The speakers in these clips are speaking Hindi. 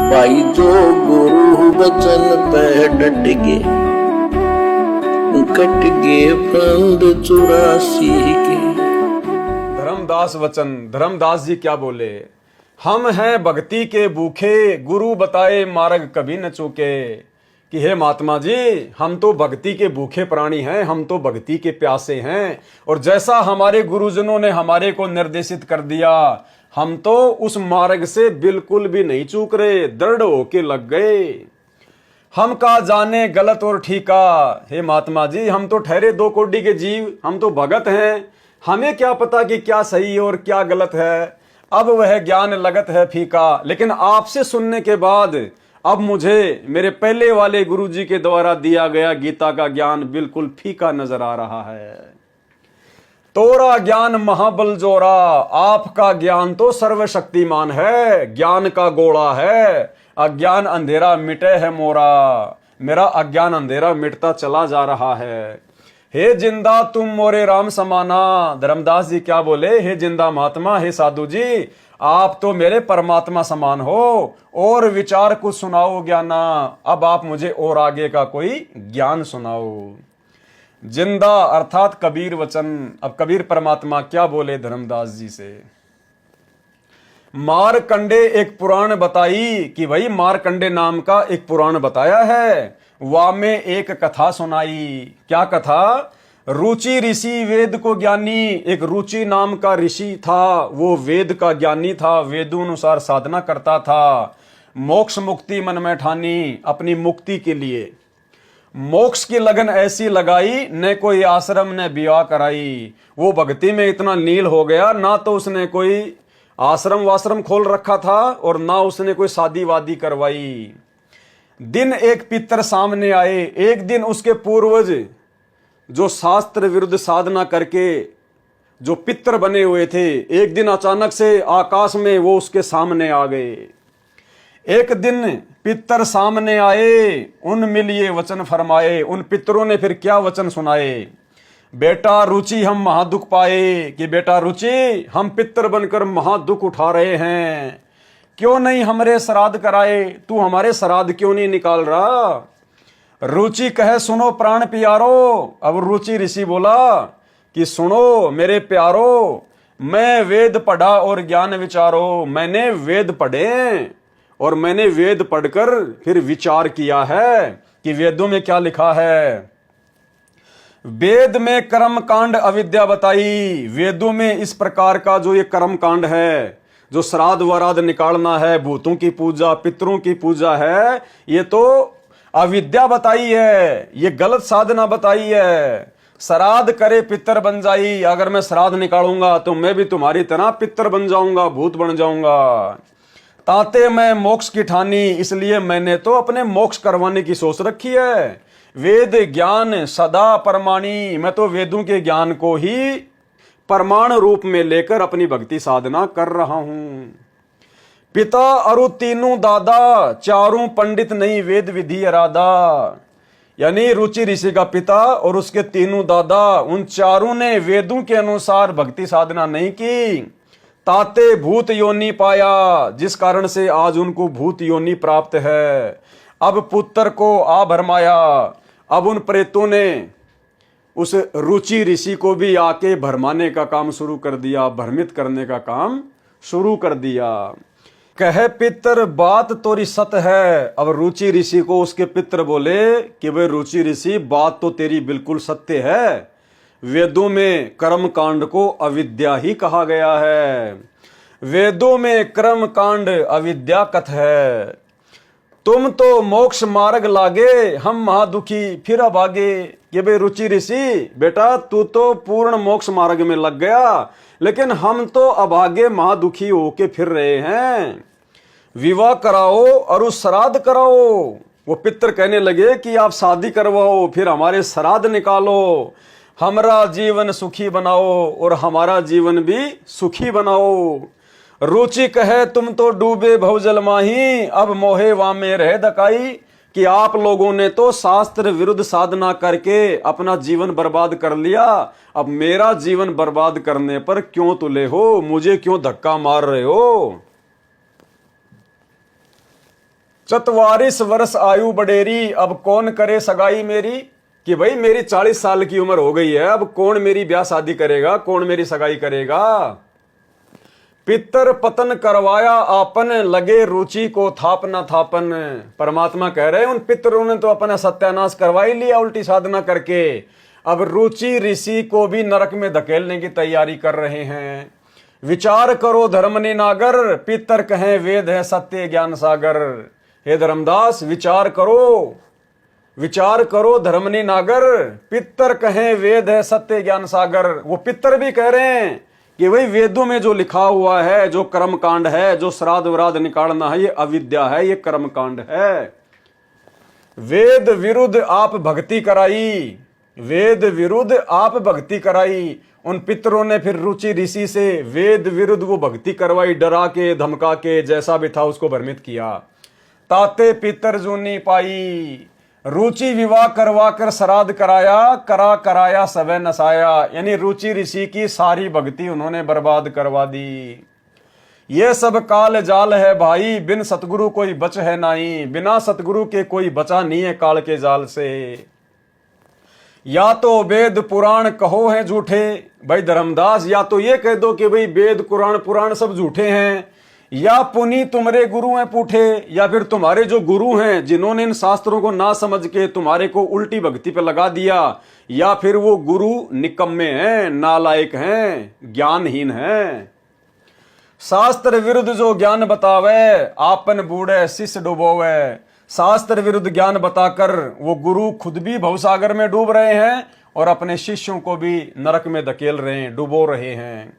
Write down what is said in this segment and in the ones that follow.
भाई जो गुरु वचन पे डट गए, कट गए प्राण 84 के। धर्मदास वचन, धर्मदास जी क्या बोले? हम हैं भक्ति के भूखे, गुरु बताए मार्ग कभी न चूके। कि हे महात्मा जी, हम तो भक्ति के भूखे प्राणी हैं, हम तो भक्ति के प्यासे हैं, और जैसा हमारे गुरुजनों ने हमारे को निर्देशित कर दिया, हम तो उस मार्ग से बिल्कुल भी नहीं चूक रहे, दृढ़ होके लग गए। हम का जाने गलत और ठीका। हे महात्मा जी, हम तो ठहरे दो कोड़ी के जीव, हम तो भगत हैं, हमें क्या पता कि क्या सही और क्या गलत है। अब वह ज्ञान लगत है फीका। लेकिन आपसे सुनने के बाद अब मुझे मेरे पहले वाले गुरुजी के द्वारा दिया गया गीता का ज्ञान बिल्कुल फीका नजर आ रहा है। तोरा ज्ञान महाबल जोरा, आपका ज्ञान तो सर्वशक्तिमान है, ज्ञान का गोला है, अज्ञान अंधेरा मिटे है मोरा। मेरा अज्ञान अंधेरा मिटता चला जा रहा है। हे जिंदा तुम मोरे राम समाना। धर्मदास जी क्या बोले? हे जिंदा महात्मा, हे साधु जी, आप तो मेरे परमात्मा समान हो, और विचार कुछ सुनाओ ज्ञाना। अब आप मुझे और आगे का कोई ज्ञान सुनाओ। जिंदा अर्थात कबीर वचन। अब कबीर परमात्मा क्या बोले धर्मदास जी से? मारकंडे एक पुराण बताई, कि भाई मारकंडे नाम का एक पुराण बताया है, वा में एक कथा सुनाई। क्या कथा? रुचि ऋषि वेद को ज्ञानी। एक रुचि नाम का ऋषि था, वो वेद का ज्ञानी था, वेदोनुसार साधना करता था, मोक्ष मुक्ति मन में ठानी अपनी मुक्ति के लिए। मोक्ष की लगन ऐसी लगाई, न कोई आश्रम न विवाह कराई। वो भक्ति में इतना लीन हो गया, ना तो उसने कोई आश्रम वाश्रम खोल रखा था, और ना उसने कोई शादी वादी करवाई। दिन एक पितर सामने आए। एक दिन उसके पूर्वज जो शास्त्र विरुद्ध साधना करके जो पितर बने हुए थे, एक दिन अचानक से आकाश में वो उसके सामने आ गए। एक दिन पितर सामने आए, उन मिलिए वचन फरमाए। उन पितरों ने फिर क्या वचन सुनाए? बेटा रुचि हम महादुख पाए। कि बेटा रुचि, हम पितर बनकर महादुख उठा रहे हैं, क्यों नहीं हमारे श्राद्ध कराए? तू हमारे श्राद्ध क्यों नहीं निकाल रहा? रुचि कहे सुनो प्राण प्यारो। अब रुचि ऋषि बोला कि सुनो मेरे प्यारो, मैं वेद पढ़ा और ज्ञान विचारो। मैंने वेद पढ़े और मैंने वेद पढ़कर फिर विचार किया है कि वेदों में क्या लिखा है। वेद में कर्म कांड अविद्या बताई। वेदों में इस प्रकार का जो ये कर्म कांड है, जो श्राद्ध वराद्ध निकालना है, भूतों की पूजा, पितरों की पूजा है, ये तो अविद्या बताई है, ये गलत साधना बताई है। श्राद्ध करे पितर बन जाई। अगर मैं श्राद्ध निकालूंगा तो मैं भी तुम्हारी तरह पितर बन जाऊंगा, भूत बन जाऊंगा। ताते मैं मोक्ष की ठानी, इसलिए मैंने तो अपने मोक्ष करवाने की सोच रखी है। वेद ज्ञान सदा परमाणी। मैं तो वेदों के ज्ञान को ही परमाण रूप में लेकर अपनी भक्ति साधना कर रहा हूं। पिता अरु तीनों दादा, चारों पंडित नहीं वेद विधि अरादा। यानी रुचि ऋषि का पिता और उसके तीनों दादा, उन चारों ने वेदों के अनुसार भक्ति साधना नहीं की। ताते भूत योनि पाया, जिस कारण से आज उनको भूत योनि प्राप्त है। अब पुत्र को आ भरमाया। अब उन प्रेतों ने उस रुचि ऋषि को भी आके भरमाने का काम शुरू कर दिया, भ्रमित करने का काम शुरू कर दिया। कहे पितर बात तोरी सत है। अब रुचि ऋषि को उसके पितर बोले कि भाई रुचि ऋषि, बात तो तेरी बिल्कुल सत्य है। वेदों में कर्म कांड को अविद्या ही कहा गया है। वेदों में कर्म कांड अविद्या कथ है। तुम तो मोक्ष मार्ग लागे, हम महादुखी फिर अब आगे। ये बे रुचि ऋषि, बेटा तू तो पूर्ण मोक्ष मार्ग में लग गया, लेकिन हम तो अब आगे महादुखी होके फिर रहे हैं। विवाह कराओ और उस श्राद्ध कराओ। वो पितर कहने लगे कि आप शादी करवाओ, फिर हमारे श्राद्ध निकालो, हमारा जीवन सुखी बनाओ और हमारा जीवन भी सुखी बनाओ। रुचि कहे तुम तो डूबे भवजल माही, अब मोहे वामे रह दकाई। कि आप लोगों ने तो शास्त्र विरुद्ध साधना करके अपना जीवन बर्बाद कर लिया, अब मेरा जीवन बर्बाद करने पर क्यों तुले हो? मुझे क्यों धक्का मार रहे हो? 44 वर्ष आयु बडेरी, अब कौन करे सगाई मेरी। कि भाई मेरी 40 साल की उम्र हो गई है, अब कौन मेरी ब्याह शादी करेगा, कौन मेरी सगाई करेगा। पितर पतन करवाया आपन, लगे रुचि को थापना थापन। परमात्मा कह रहे हैं उन पितरों ने तो अपना सत्यानाश करवा ही लिया उल्टी साधना करके, अब रुचि ऋषि को भी नरक में धकेलने की तैयारी कर रहे हैं। विचार करो धर्म ने नागर, पितर कहें वेद है सत्य ज्ञान सागर। हे धर्मदास विचार करो, विचार करो धर्म ने नागर, पितर कहें वेद है सत्य ज्ञान सागर। वो पितर भी कह रहे हैं कि भाई वेदों में जो लिखा हुआ है, जो कर्म कांड है, जो श्राद्ध वराद्ध निकालना है, ये अविद्या है, ये कर्म कांड है। वेद विरुद्ध आप भक्ति कराई, वेद विरुद्ध आप भक्ति कराई। उन पितरों ने फिर रुचि ऋषि से वेद विरुद्ध वो भक्ति करवाई, डरा के धमका के, जैसा भी था उसको भ्रमित किया। ताते पितर जूनी पाई, रुचि विवाह करवा कर श्राद्ध कराया, कराया सबे नसाया। यानी रुचि ऋषि की सारी भक्ति उन्होंने बर्बाद करवा दी। ये सब काल जाल है भाई, बिन सतगुरु कोई बच है नहीं। बिना सतगुरु के कोई बचा नहीं है काल के जाल से। या तो वेद पुराण कहो हैं झूठे, भाई धर्मदास या तो ये कह दो कि भाई वेद पुराण सब झूठे हैं, या पुनी तुम्हारे गुरु हैं पूठे, या फिर तुम्हारे जो गुरु हैं जिन्होंने इन शास्त्रों को ना समझ के तुम्हारे को उल्टी भक्ति पे लगा दिया, या फिर वो गुरु निकम्मे हैं, नालायक हैं, ज्ञानहीन हैं। शास्त्र विरुद्ध जो ज्ञान बतावे, आपन बूढ़े शिष्य डुबोवे। शास्त्र विरुद्ध ज्ञान बताकर वो गुरु खुद भी भवसागर में डूब रहे हैं और अपने शिष्यों को भी नरक में धकेल रहे हैं, डुबो रहे हैं।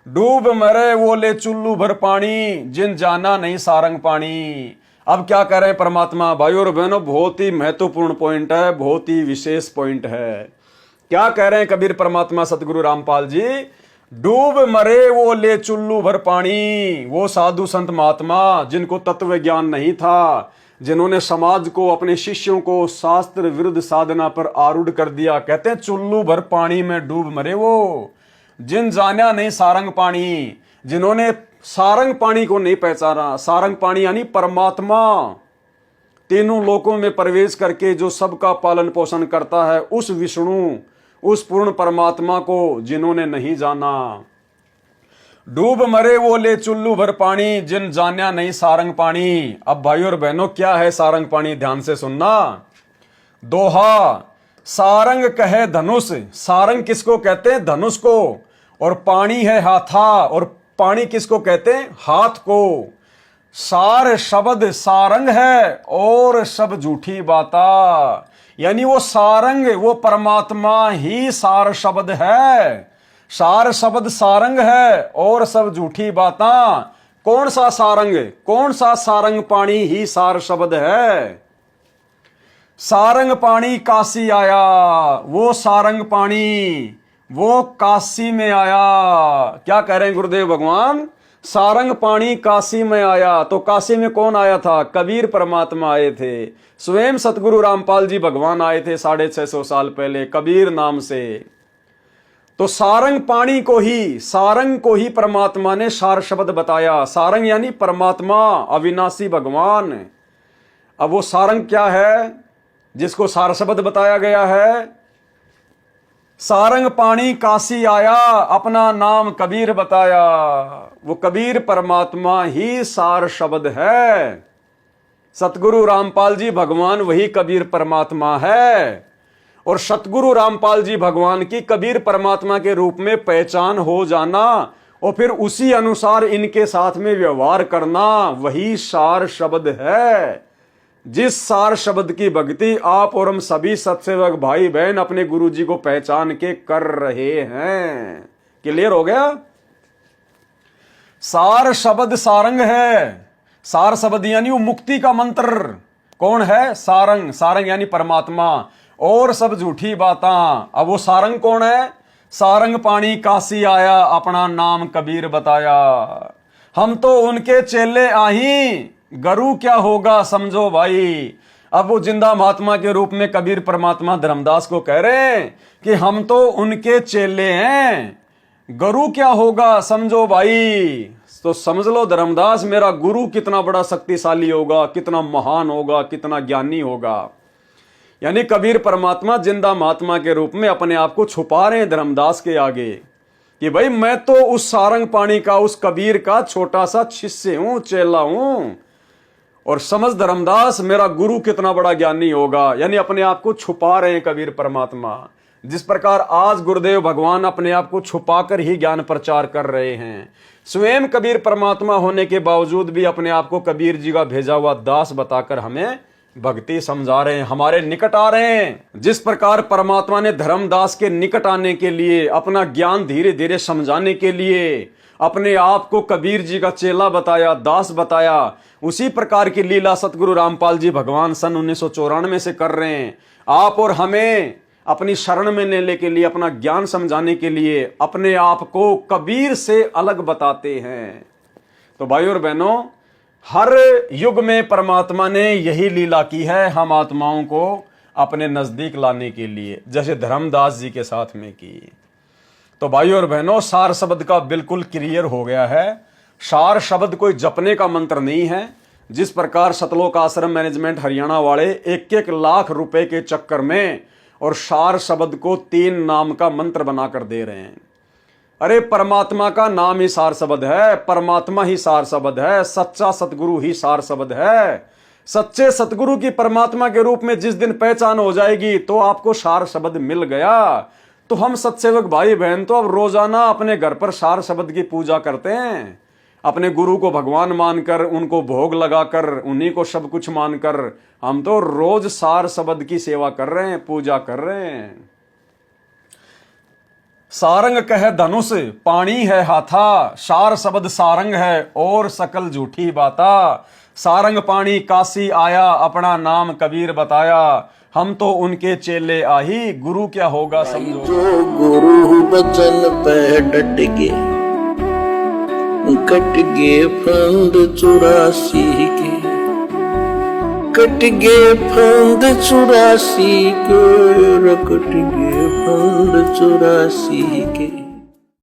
डूब मरे वो ले चुल्लू भर पानी, जिन जाना नहीं सारंग पानी। अब क्या कर रहे हैं परमात्मा। भाइयों और बहनों, बहुत ही महत्वपूर्ण पॉइंट है, बहुत ही विशेष पॉइंट है। क्या कह रहे हैं कबीर परमात्मा सतगुरु रामपाल जी। डूब मरे वो ले चुल्लू भर पानी। वो साधु संत महात्मा जिनको तत्व ज्ञान नहीं था, जिन्होंने समाज को, अपने शिष्यों को शास्त्र विरुद्ध साधना पर आरूढ़ कर दिया, कहते हैं चुल्लू भर पानी में डूब मरे वो। जिन जाना नहीं सारंग पानी, जिन्होंने सारंग पानी को नहीं पहचाना। सारंग पानी यानी परमात्मा, तीनों लोकों में प्रवेश करके जो सबका पालन पोषण करता है, उस विष्णु, उस पूर्ण परमात्मा को जिन्होंने नहीं जाना। डूब मरे वो ले चुल्लू भर पानी, जिन जाना नहीं सारंग पानी। अब भाइयों और बहनों, क्या है सारंग पानी, ध्यान से सुनना। दोहा, सारंग कहे धनुष। सारंग किसको कहते हैं? धनुष को। और पानी है हाथा, और पानी किसको कहते हैं? हाथ को। सार शब्द सारंग है और सब झूठी बाता। यानी वो सारंग, वो परमात्मा ही सार शब्द है। सार शब्द सारंग है और सब झूठी बाता। कौन सा सारंग? कौन सा सारंग पानी ही सार शब्द है। सारंग पानी काशी आया, वो सारंग पानी वो काशी में आया। क्या कह रहे हैं गुरुदेव भगवान? सारंग पानी काशी में आया। तो काशी में कौन आया था? कबीर परमात्मा आए थे। स्वयं सतगुरु रामपाल जी भगवान आए थे 650 साल पहले कबीर नाम से। तो सारंग पानी को ही, सारंग को ही परमात्मा ने सार शब्द बताया। सारंग यानी परमात्मा, अविनाशी भगवान। अब वो सारंग क्या है जिसको सार शब्द बताया गया है? सारंग पानी काशी आया, अपना नाम कबीर बताया। वो कबीर परमात्मा ही सार शब्द है। सतगुरु रामपाल जी भगवान वही कबीर परमात्मा है। और सतगुरु रामपाल जी भगवान की कबीर परमात्मा के रूप में पहचान हो जाना और फिर उसी अनुसार इनके साथ में व्यवहार करना, वही सार शब्द है। जिस सार शब्द की भक्ति आप और हम सभी सत्सेवक भाई बहन अपने गुरु जी को पहचान के कर रहे हैं। क्लियर हो गया? सार शब्द सारंग है। सार शब्द यानी वो मुक्ति का मंत्र। कौन है? सारंग। सारंग यानी परमात्मा और सब झूठी बातां। अब वो सारंग कौन है? सारंग पानी काशी आया, अपना नाम कबीर बताया। हम तो उनके चेले आही, गुरु क्या होगा समझो भाई। अब वो जिंदा महात्मा के रूप में कबीर परमात्मा धर्मदास को कह रहे हैं कि हम तो उनके चेले हैं, गुरु क्या होगा समझो भाई। तो समझ लो धर्मदास मेरा गुरु कितना बड़ा शक्तिशाली होगा, कितना महान होगा, कितना ज्ञानी होगा। यानी कबीर परमात्मा जिंदा महात्मा के रूप में अपने आप को छुपा रहे हैं धर्मदास के आगे कि भाई मैं तो उस सारंग पाणी का, उस कबीर का छोटा सा शिष्य हूं, चेला हूं। और समझ धर्मदास मेरा गुरु कितना बड़ा ज्ञानी होगा। यानी अपने आप को छुपा रहे हैं कबीर परमात्मा। जिस प्रकार आज गुरुदेव भगवान अपने आप को छुपाकर ही ज्ञान प्रचार कर रहे हैं, स्वयं कबीर परमात्मा होने के बावजूद भी अपने आप को कबीर जी का भेजा हुआ दास बताकर हमें भक्ति समझा रहे हैं, हमारे निकट आ रहे हैं। जिस प्रकार परमात्मा ने धर्मदास के निकट आने के लिए, अपना ज्ञान धीरे धीरे समझाने के लिए अपने आप को कबीर जी का चेला बताया, दास बताया, उसी प्रकार की लीला सतगुरु रामपाल जी भगवान सन 1994 से कर रहे हैं। आप और हमें अपनी शरण में लेने के लिए, अपना ज्ञान समझाने के लिए अपने आप को कबीर से अलग बताते हैं। तो भाइयों और बहनों, हर युग में परमात्मा ने यही लीला की है हम आत्माओं को अपने नजदीक लाने के लिए, जैसे धर्मदास जी के साथ में की। तो भाइयों और बहनों, सार शब्द का बिल्कुल क्लियर हो गया है। सार शब्द कोई जपने का मंत्र नहीं है। जिस प्रकार सतलोक आश्रम मैनेजमेंट हरियाणा वाले 1-1 लाख रुपए के चक्कर में और सार शब्द को 3 नाम का मंत्र बनाकर दे रहे हैं। अरे परमात्मा का नाम ही सार शब्द है, परमात्मा ही सार शब्द है, सच्चा सतगुरु ही सार शब्द है। सच्चे सतगुरु की परमात्मा के रूप में जिस दिन पहचान हो जाएगी तो आपको सार शब्द मिल गया। तो हम सत्सेवक भाई बहन तो अब रोजाना अपने घर पर सार शब्द की पूजा करते हैं, अपने गुरु को भगवान मानकर, उनको भोग लगाकर, उन्हीं को सब कुछ मानकर हम तो रोज सार शब्द की सेवा कर रहे हैं, पूजा कर रहे हैं। सारंग कह धनुष पाणी है हाथा, सार शब्द सारंग है और सकल झूठी बाता। सारंग पाणी काशी आया, अपना नाम कबीर बताया, हम तो उनके चेले आही, गुरु क्या होगा समझो। जो गुरु बचन पे डट गे, कट गे फंद 84 के, कट गे फंद 84 के, कट गे फंद 84 के।